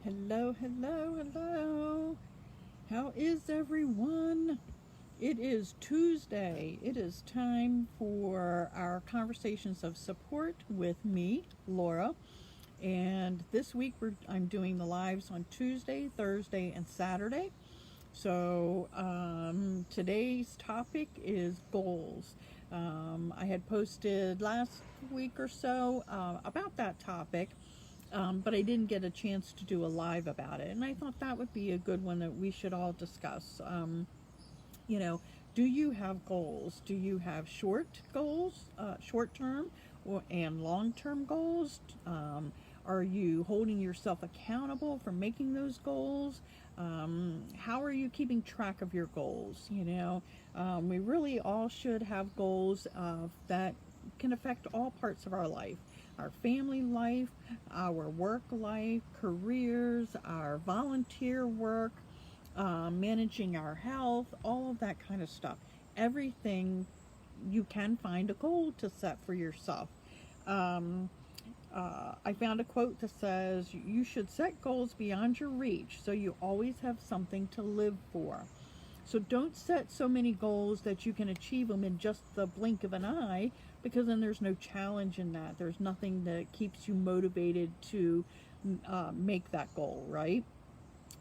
Hello, hello, hello. How is everyone? It is Tuesday. It is time for our conversations of support with me, Laura. And this week I'm doing the lives on Tuesday, Thursday, and Saturday. So today's topic is goals. I had posted last week or so about that topic, but I didn't get a chance to do a live about it. And I thought that would be a good one that we should all discuss. You know, do you have goals? Do you have short goals, short term, and long term goals? Are you holding yourself accountable for making those goals? How are you keeping track of your goals? We really all should have goals that can affect all parts of our life, our family life, our work life, careers, our volunteer work, managing our health, all of that kind of stuff. Everything you can find a goal to set for yourself. I found a quote that says, "You should set goals beyond your reach so you always have something to live for." So don't set so many goals that you can achieve them in just the blink of an eye, because then there's no challenge in that. There's nothing that keeps you motivated to make that goal, right?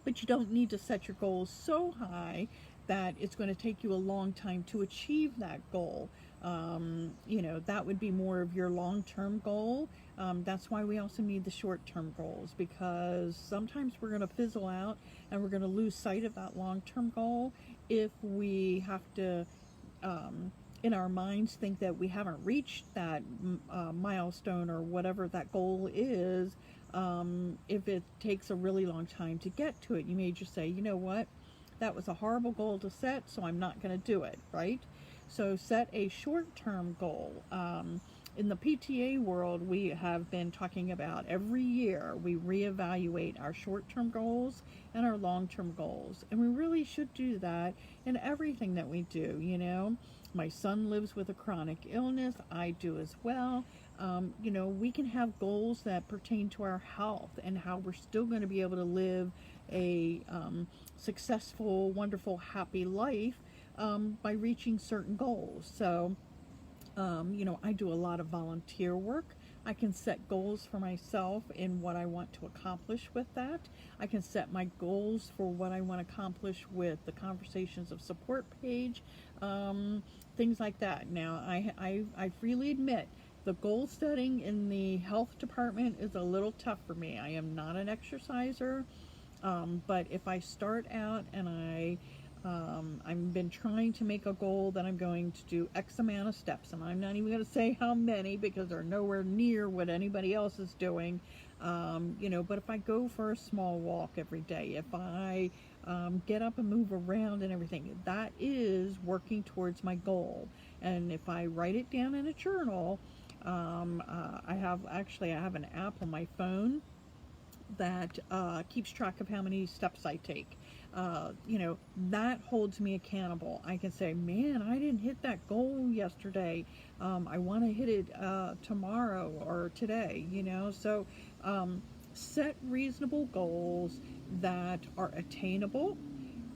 But you don't need to set your goals so high that it's going to take you a long time to achieve that goal. That would be more of your long-term goal. That's why we also need the short-term goals, because sometimes we're going to fizzle out and we're going to lose sight of that long-term goal if we have to, in our minds, think that we haven't reached that milestone or whatever that goal is. If it takes a really long time to get to it, you may just say, you know what, that was a horrible goal to set, so I'm not going to do it, right? So set a short-term goal. In the PTA world, we have been talking about every year we reevaluate our short-term goals and our long-term goals. And we really should do that in everything that we do. My son lives with a chronic illness. I do as well. We can have goals that pertain to our health and how we're still going to be able to live a successful, wonderful, happy life by reaching certain goals. So, I do a lot of volunteer work. I can set goals for myself in what I want to accomplish with that. I can set my goals for what I want to accomplish with the Conversations of Support page, things like that. Now, I freely admit the goal setting in the health department is a little tough for me. I am not an exerciser, but if I start out and I've been trying to make a goal that I'm going to do X amount of steps, and I'm not even going to say how many because they're nowhere near what anybody else is doing. But if I go for a small walk every day, if I get up and move around and everything, that is working towards my goal. And if I write it down in a journal, I have an app on my phone that keeps track of how many steps I take. That holds me accountable. I can say, man, I didn't hit that goal yesterday. I want to hit it tomorrow or today, So set reasonable goals that are attainable,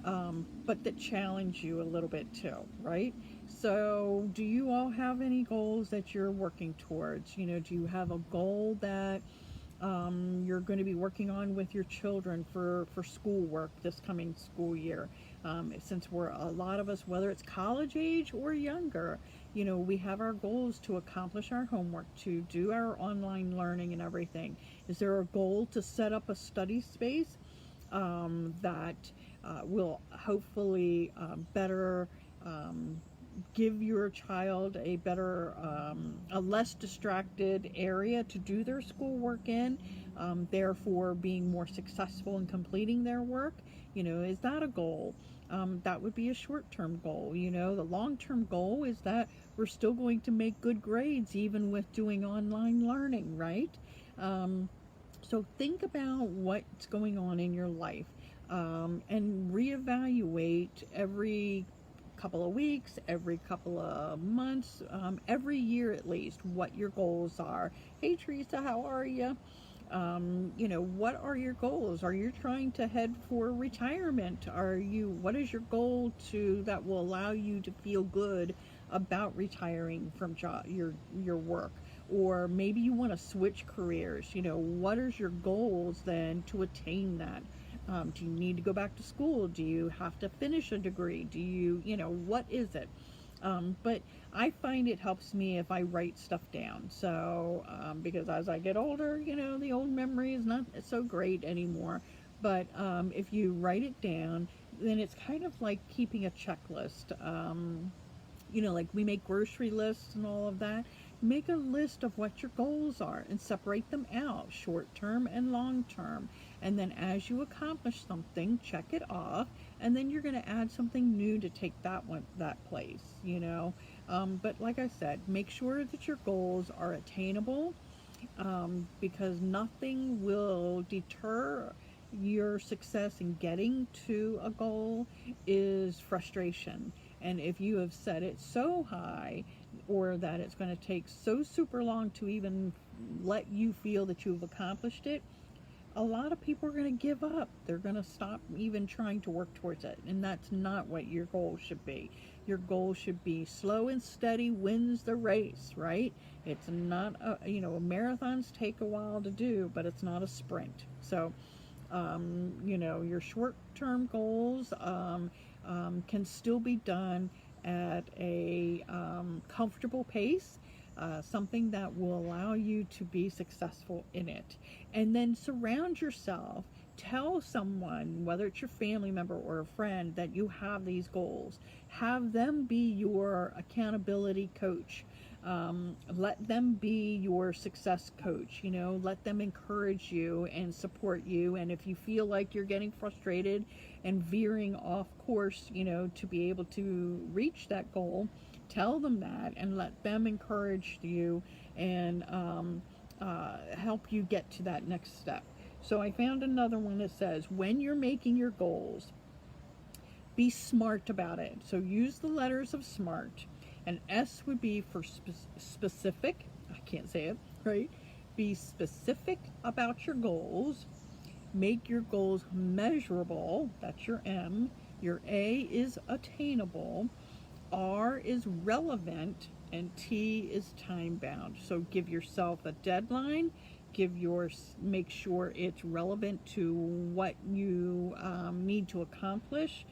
but that challenge you a little bit too, right? So do you all have any goals that you're working towards? Do you have a goal that you're going to be working on with your children for schoolwork this coming school year? Since we're a lot of us, whether it's college age or younger, we have our goals to accomplish our homework, to do our online learning and everything. Is there a goal to set up a study space that will hopefully better give your child a better, a less distracted area to do their schoolwork in, therefore being more successful in completing their work? Is that a goal? That would be a short-term goal. The long-term goal is that we're still going to make good grades even with doing online learning, right? So think about what's going on in your life, and reevaluate every couple of weeks, every couple of months, every year at least, what your goals are. Hey Teresa, how are you? What are your goals? Are you trying to head for retirement? What is your goal that will allow you to feel good about retiring from your work? Or maybe you want to switch careers. What is your goals then to attain that? Do you need to go back to school? Do you have to finish a degree? What is it? But I find it helps me if I write stuff down. So, because as I get older, the old memory is not so great anymore. But if you write it down, then it's kind of like keeping a checklist. Like we make grocery lists and all of that. Make a list of what your goals are and separate them out, short term and long term. And then as you accomplish something, check it off, and then you're going to add something new to take that place. But like I said, make sure that your goals are attainable, because nothing will deter your success in getting to a goal is frustration. And if you have set it so high, or that it's going to take so super long to even let you feel that you've accomplished it, a lot of people are going to give up. They're going to stop even trying to work towards it. And that's not what your goal should be. Your goal should be slow and steady wins the race, right? It's not, marathons take a while to do, but it's not a sprint. So, your short-term goals can still be done at a comfortable pace, something that will allow you to be successful in it. And then surround yourself. Tell someone, whether it's your family member or a friend, that you have these goals. Have them be your accountability coach. Let them be your success coach. Let them encourage you and support you. And if you feel like you're getting frustrated and veering off course, to be able to reach that goal, tell them that and let them encourage you and help you get to that next step. So I found another one that says, when you're making your goals, be smart about it. So use the letters of SMART. And S would be for specific. I can't say it, right? Be specific about your goals. Make your goals measurable. That's your M. Your A is attainable. R is relevant. And T is time bound. So give yourself a deadline. Make sure it's relevant to what you need to accomplish.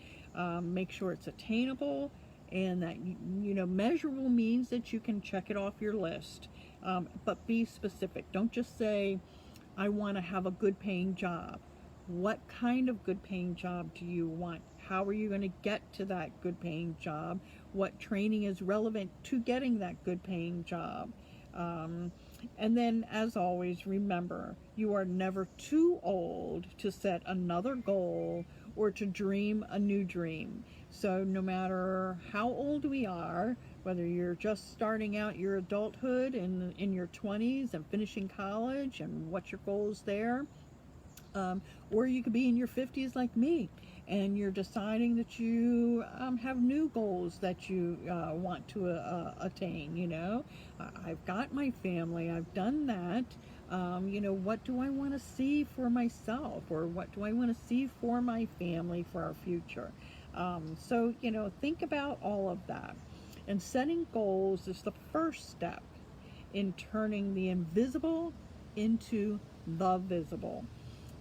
Make sure it's attainable, and that measurable means that you can check it off your list. But be specific. Don't just say, I want to have a good paying job. What kind of good paying job do you want? How are you going to get to that good paying job? What training is relevant to getting that good paying job? And then, as always, remember, you are never too old to set another goal or to dream a new dream. So no matter how old we are, whether you're just starting out your adulthood in your 20s and finishing college and what's your goals there, or you could be in your 50s like me, and you're deciding that you have new goals that you want to attain. I've got my family, I've done that. What do I want to see for myself, or what do I want to see for my family, for our future? So think about all of that. And setting goals is the first step in turning the invisible into the visible.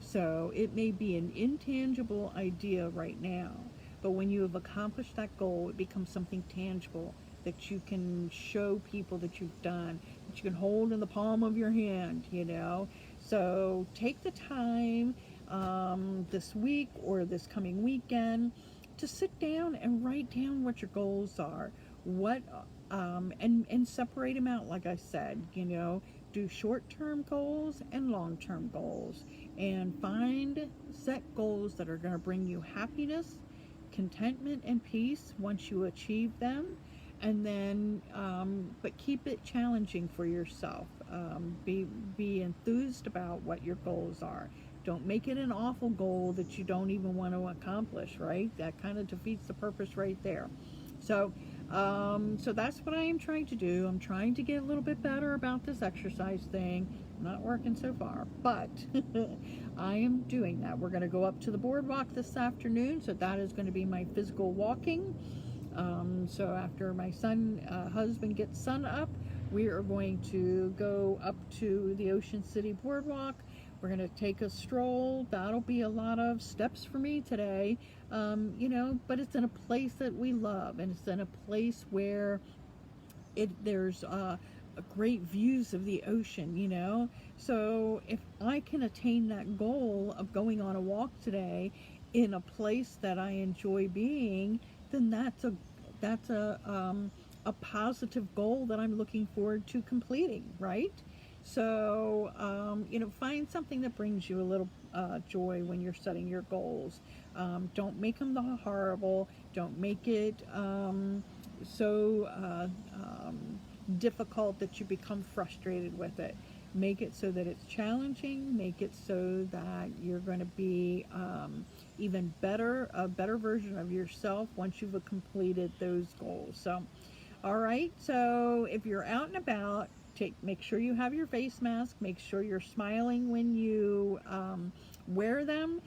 So it may be an intangible idea right now, but when you have accomplished that goal, it becomes something tangible that you can show people that you've done, that you can hold in the palm of your hand. So take the time this week or this coming weekend to sit down and write down what your goals are, and separate them out. Like I said, do short-term goals and long-term goals, and set goals that are going to bring you happiness, contentment, and peace once you achieve them. And then, but keep it challenging for yourself. Be enthused about what your goals are. Don't make it an awful goal that you don't even want to accomplish, right? That kind of defeats the purpose right there. So that's what I am trying to do. I'm trying to get a little bit better about this exercise thing. Not working so far, but I am doing that. We're going to go up to the boardwalk this afternoon, so that is going to be my physical walking. So after my husband gets sun up, we are going to go up to the Ocean City boardwalk. We're going to take a stroll. That'll be a lot of steps for me today, but it's in a place that we love, and it's in a place where there's great views of the ocean. So if I can attain that goal of going on a walk today in a place that I enjoy being, then that's a positive goal that I'm looking forward to completing, right? So find something that brings you a little joy when you're setting your goals. Don't make them horrible. Don't make it so difficult that you become frustrated with it. Make it so that it's challenging. Make it so that you're going to be even better, a better version of yourself once you've completed those goals. So, all right. So if you're out and about, make sure you have your face mask. Make sure you're smiling when you wear them.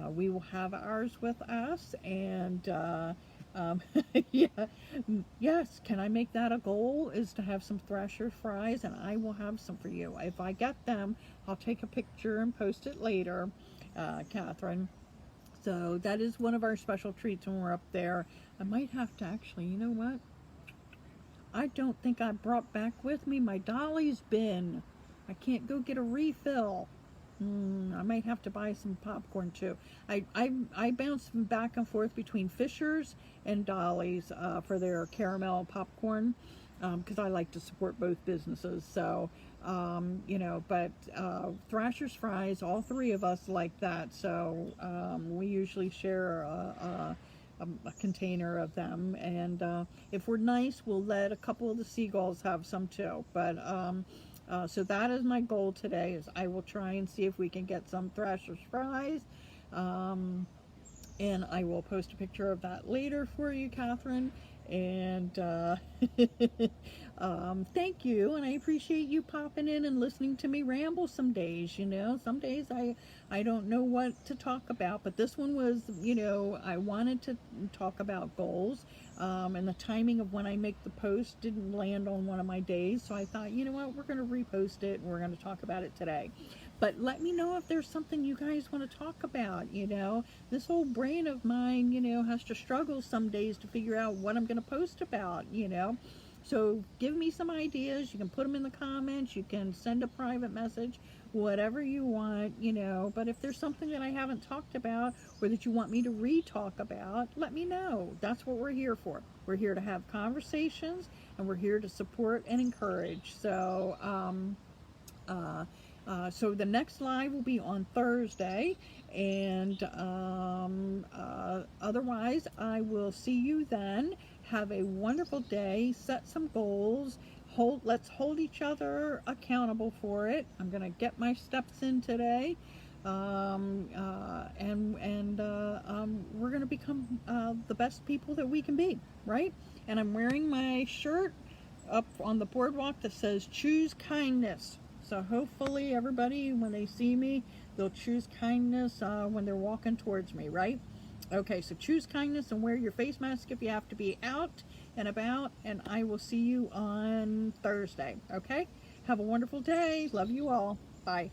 We will have ours with us, and yeah, yes. Can I make that a goal? Is to have some Thrasher fries, and I will have some for you. If I get them, I'll take a picture and post it later, Catherine. So that is one of our special treats when we're up there. I might have to actually, you know what? I don't think I brought back with me my Dolly's bin. I can't go get a refill. I might have to buy some popcorn too. I bounce back and forth between Fisher's and Dolly's for their caramel popcorn because I like to support both businesses. So, but Thrasher's fries, all three of us like that. So we usually share a container of them, and if we're nice, we'll let a couple of the seagulls have some too. But so that is my goal today, is I will try and see if we can get some Thrasher's fries, and I will post a picture of that later for you, Catherine. And thank you, and I appreciate you popping in and listening to me ramble some days. Some days I don't know what to talk about, but this one was, I wanted to talk about goals, and the timing of when I make the post didn't land on one of my days, so I thought, you know what, we're going to repost it and we're going to talk about it today. But let me know if there's something you guys want to talk about. This old brain of mine, has to struggle some days to figure out what I'm going to post about. So give me some ideas. You can put them in the comments. You can send a private message, whatever you want, But if there's something that I haven't talked about or that you want me to re-talk about, let me know. That's what we're here for. We're here to have conversations, and we're here to support and encourage. So, so the next live will be on Thursday, and otherwise I will see you then. Have a wonderful day. Set some goals. Let's hold each other accountable for it. I'm going to get my steps in today, and we're going to become the best people that we can be, right? And I'm wearing my shirt up on the boardwalk that says "Choose Kindness." So hopefully everybody, when they see me, they'll choose kindness when they're walking towards me, right? Okay, so choose kindness and wear your face mask if you have to be out and about, and I will see you on Thursday, okay? Have a wonderful day. Love you all. Bye.